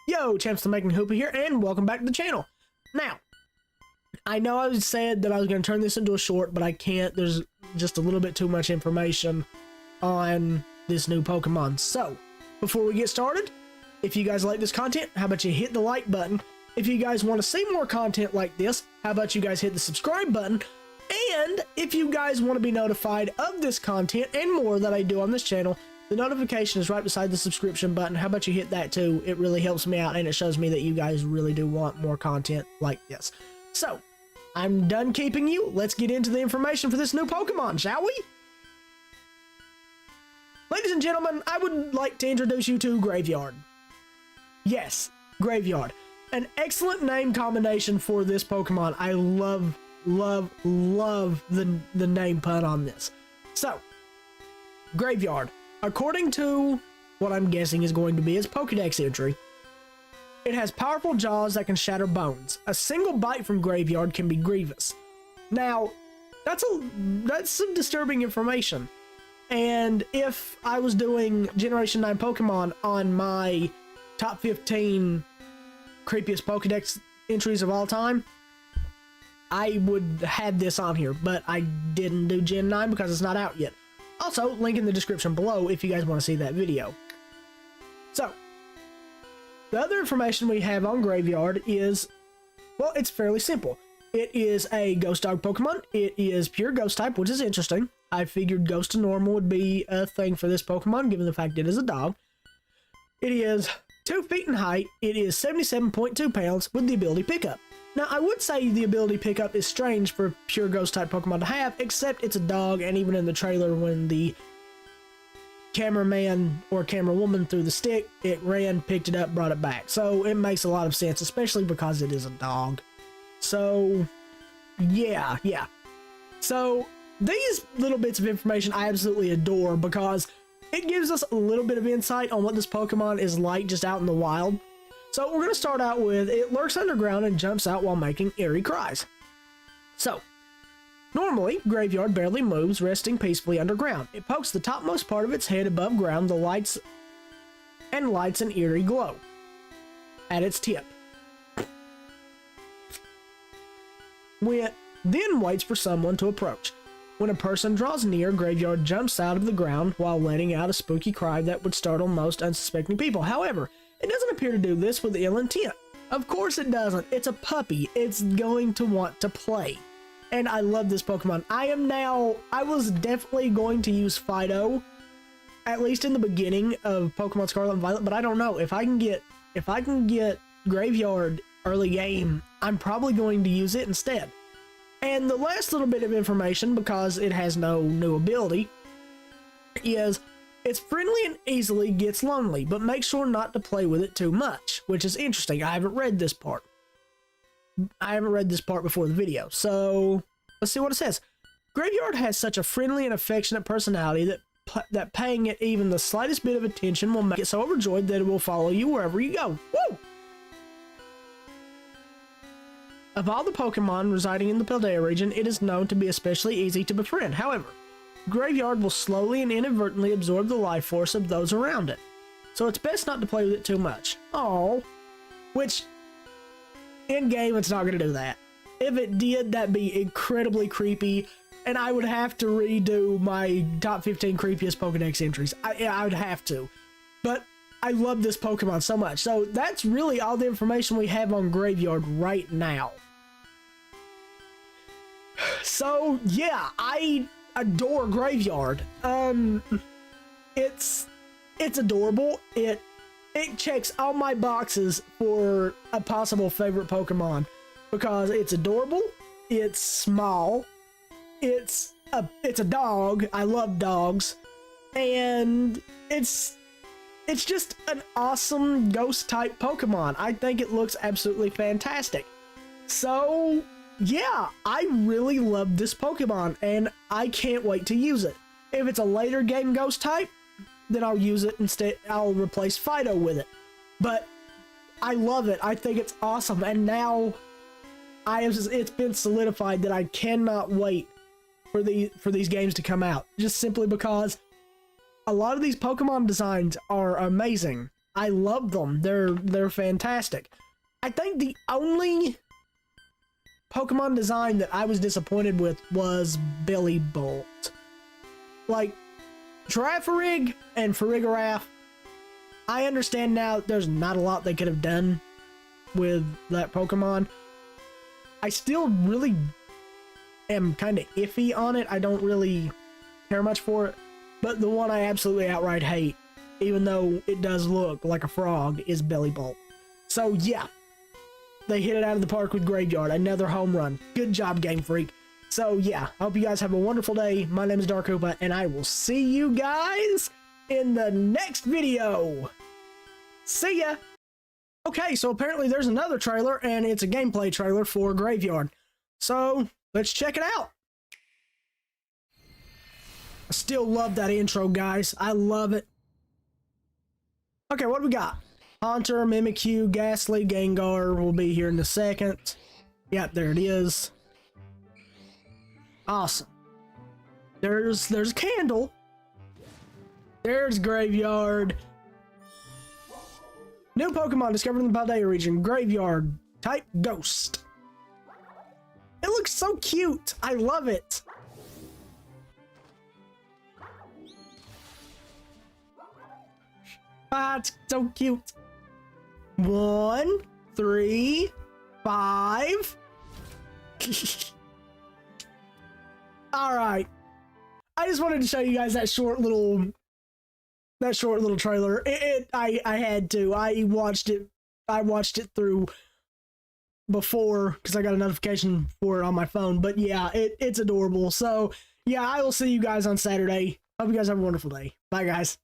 Yo, champs, the Making Hoopy here, and welcome back to the channel. Now, I know I said that I was going to turn this into a short, but I can't. There's just a little bit too much information on this new Pokemon. So, before we get started, if you guys like this content, how about you hit the like button? If you guys want to see more content like this, how about you guys hit the subscribe button? And if you guys want to be notified of this content and more that I do on this channel, the notification is right beside the subscription button. How about you hit that too? It really helps me out and it shows me that you guys really do want more content like this. So, I'm done keeping you. Let's get into the information for this new Pokemon, shall we? Ladies and gentlemen, I would like to introduce you to Greavard. Yes, Greavard. An excellent name combination for this Pokemon. I love the name pun on this. So, Greavard. According to what I'm guessing is going to be its Pokedex entry, it has powerful jaws that can shatter bones. A single bite from Greavard can be grievous. Now, that's some disturbing information. And if I was doing Generation 9 Pokemon on my top 15 creepiest Pokedex entries of all time, I would have this on here, but I didn't do Gen 9 because it's not out yet. Also, link in the description below if you guys want to see that video. So, the other information we have on Greavard is, well, it's fairly simple. It is a Ghost Dog Pokemon. It is pure Ghost type, which is interesting. I figured Ghost to Normal would be a thing for this Pokemon, given the fact it is a dog. It is 2 feet in height. It is 77.2 pounds with the ability Pickup. Now, I would say the ability Pickup is strange for pure Ghost-type Pokemon to have, except it's a dog, and even in the trailer when the cameraman or camerawoman threw the stick, it ran, picked it up, brought it back. So, it makes a lot of sense, especially because it is a dog. So, yeah. So, these little bits of information I absolutely adore because it gives us a little bit of insight on what this Pokemon is like just out in the wild. So we're going to start out with, it lurks underground and jumps out while making eerie cries. So, normally, Greavard barely moves, resting peacefully underground. It pokes the topmost part of its head above ground, lights an eerie glow at its tip. Then waits for someone to approach. When a person draws near, Greavard jumps out of the ground while letting out a spooky cry that would startle most unsuspecting people. However, it doesn't appear to do this with ill intent. Of course it doesn't. It's a puppy. It's going to want to play. And I love this Pokemon. I was definitely going to use Fido, at least in the beginning of Pokemon Scarlet and Violet, but I don't know. If I can get Greavard early game, I'm probably going to use it instead. And the last little bit of information, because it has no new ability, is it's friendly and easily gets lonely, but make sure not to play with it too much, which is interesting. I haven't read this part. Before the video, so let's see what it says. Greavard has such a friendly and affectionate personality that paying it even the slightest bit of attention will make it so overjoyed that it will follow you wherever you go. Woo! Of all the Pokemon residing in the Paldea region, it is known to be especially easy to befriend. However, Greavard will slowly and inadvertently absorb the life force of those around it, so it's best not to play with it too much. Oh, which, in game, it's not going to do that. If it did, that'd be incredibly creepy, and I would have to redo my top 15 creepiest Pokedex entries. I would have to, but I love this Pokemon so much. So that's really all the information we have on Greavard right now. So yeah, I adore Greavard. It's adorable. It checks all my boxes for a possible favorite Pokemon because it's adorable, it's small, it's a dog. I love dogs, and it's just an awesome ghost type Pokemon. I think it looks absolutely fantastic. So yeah, I really love this Pokemon, and I can't wait to use it. If it's a later game ghost type, then I'll use it instead. I'll replace Fido with it. But I love it. I think it's awesome, and now it's been solidified that I cannot wait for these games to come out. Just simply because a lot of these Pokemon designs are amazing. I love them. They're fantastic. I think the only Pokemon design that I was disappointed with was Billy Bolt. Like, Girafarig and Farigiraf, I understand now there's not a lot they could have done with that Pokemon. I still really am kind of iffy on it. I don't really care much for it. But the one I absolutely outright hate, even though it does look like a frog, is Billy Bolt. So yeah, they hit it out of the park with Greavard. Another home run. Good job, Game Freak. So yeah, I hope you guys have a wonderful day. My name is Dark Hoopa, and I will see you guys in the next video. See ya! Okay, so apparently there's another trailer, and it's a gameplay trailer for Greavard. So, let's check it out. I still love that intro, guys. I love it. Okay, what do we got? Haunter, Mimikyu, Ghastly, Gengar will be here in a second. Yep, there it is. Awesome. There's a candle. There's Greavard. New Pokemon discovered in the Paldea region. Greavard. Type Ghost. It looks so cute. I love it. Ah, it's so cute. 1, 3, 5. All right. I just wanted to show you guys that short little trailer. I had to. I watched it through before because I got a notification for it on my phone. But yeah, it's adorable. So yeah, I will see you guys on Saturday. Hope you guys have a wonderful day. Bye, guys.